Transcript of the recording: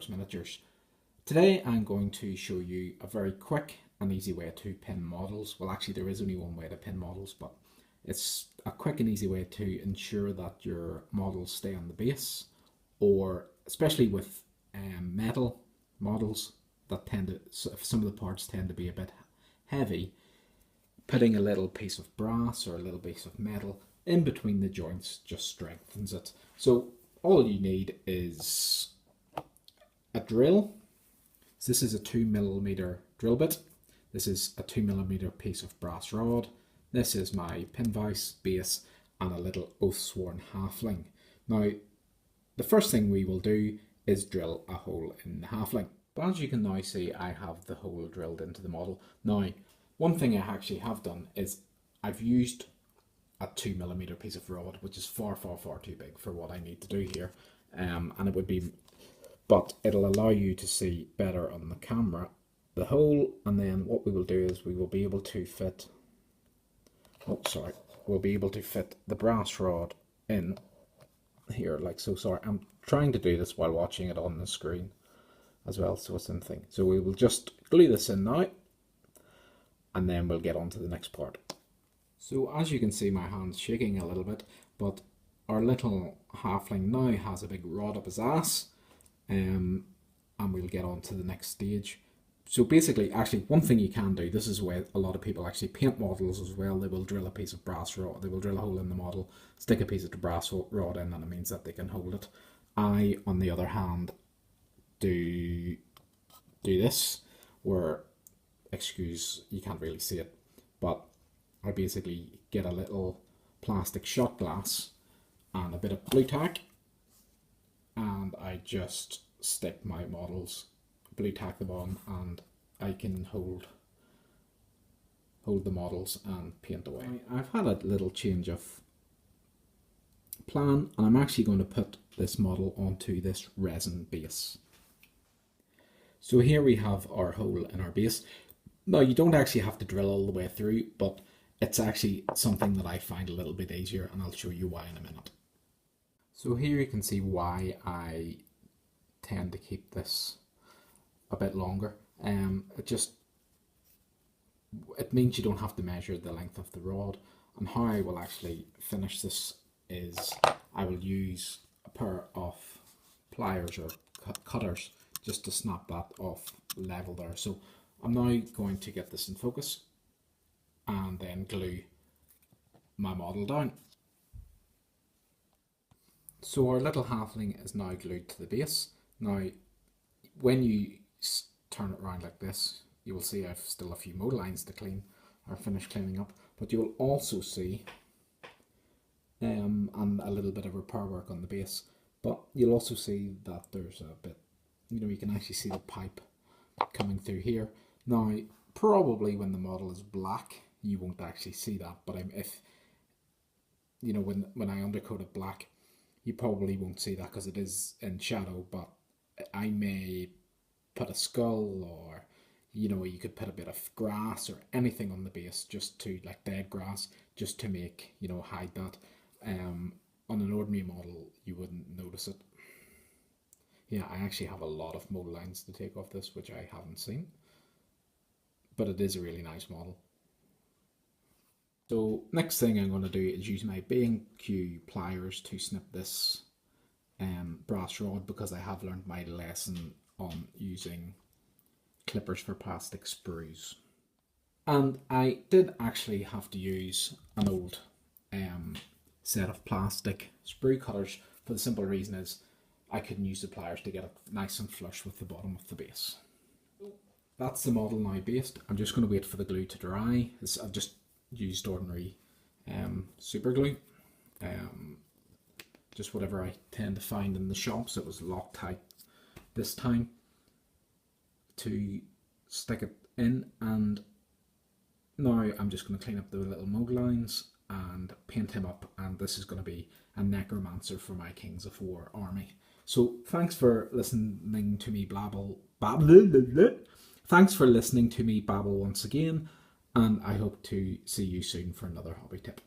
Towards Miniatures. Today I'm going to show you a very quick and easy way to pin models. Well, actually there is only one way to pin models, but it's a quick and easy way to ensure that your models stay on the base, or especially with metal models that tend to, some of the parts tend to be a bit heavy, putting a little piece of brass or a little piece of metal in between the joints just strengthens it. So all you need is a drill. So this is a 2mm drill bit. This is a 2mm piece of brass rod. This is my pin vise base and a little Oathsworn halfling. Now, the first thing we will do is drill a hole in the halfling. But as you can now see, I have the hole drilled into the model. Now, one thing I actually have done is I've used a 2mm piece of rod, which is far too big for what I need to do here. And it would be, but it'll allow you to see better on the camera the hole. And then what we will do is we will be able to fit, we'll be able to fit the brass rod in here like so. Sorry, I'm trying to do this while watching it on the screen as well, so it's in the thing. So we will just glue this in now, and then we'll get on to the next part. So as you can see, my hand's shaking a little bit, but our little halfling now has a big rod up his ass, and we'll get on to the next stage. So basically, actually, one thing you can do, this is where a lot of people actually paint models as well. They will drill a piece of brass rod, they will drill a hole in the model, stick a piece of the brass rod in, and it means that they can hold it. I, on the other hand, do this, where, excuse, you can't really see it, but I basically get a little plastic shot glass and a bit of blue tack, and I just stick my models, blue tack them on, and I can hold the models and paint away. I've had a little change of plan, and I'm actually going to put this model onto this resin base. So here we have our hole in our base. Now, you don't actually have to drill all the way through, but it's actually something that I find a little bit easier, and I'll show you why in a minute. So here you can see why I tend to keep this a bit longer. It means you don't have to measure the length of the rod. And how I will actually finish this is I will use a pair of pliers or cutters just to snap that off level there. So I'm now going to get this in focus and then glue my model down. So our little halfling is now glued to the base. Now, when you turn it around like this, you will see I've still a few mold lines to clean or finish cleaning up, but you will also see and a little bit of repair work on the base. But you'll also see that there's a bit, you can actually see the pipe coming through here. Now, probably when the model is black, you won't actually see that, but if when I undercoat it black, you probably won't see that because it is in shadow. But I may put a skull, or you could put a bit of grass or anything on the base, just to, like dead grass, just to make hide that. On an ordinary model you wouldn't notice it. Yeah, I actually have a lot of mold lines to take off this, which I haven't seen, but it is a really nice model. So next thing I'm going to do is use my B&Q pliers to snip this brass rod, because I have learned my lesson on using clippers for plastic sprues. And I did actually have to use an old set of plastic sprue cutters, for the simple reason is I couldn't use the pliers to get it nice and flush with the bottom of the base. That's the model now based. I'm just going to wait for the glue to dry. I've just used ordinary super glue, just whatever I tend to find in the shops. It was Loctite this time to stick it in, and now I'm just going to clean up the little mold lines and paint him up, and this is going to be a necromancer for my Kings of War army. So thanks for listening to me babble. Thanks for listening to me babble once again, and I hope to see you soon for another hobby tip.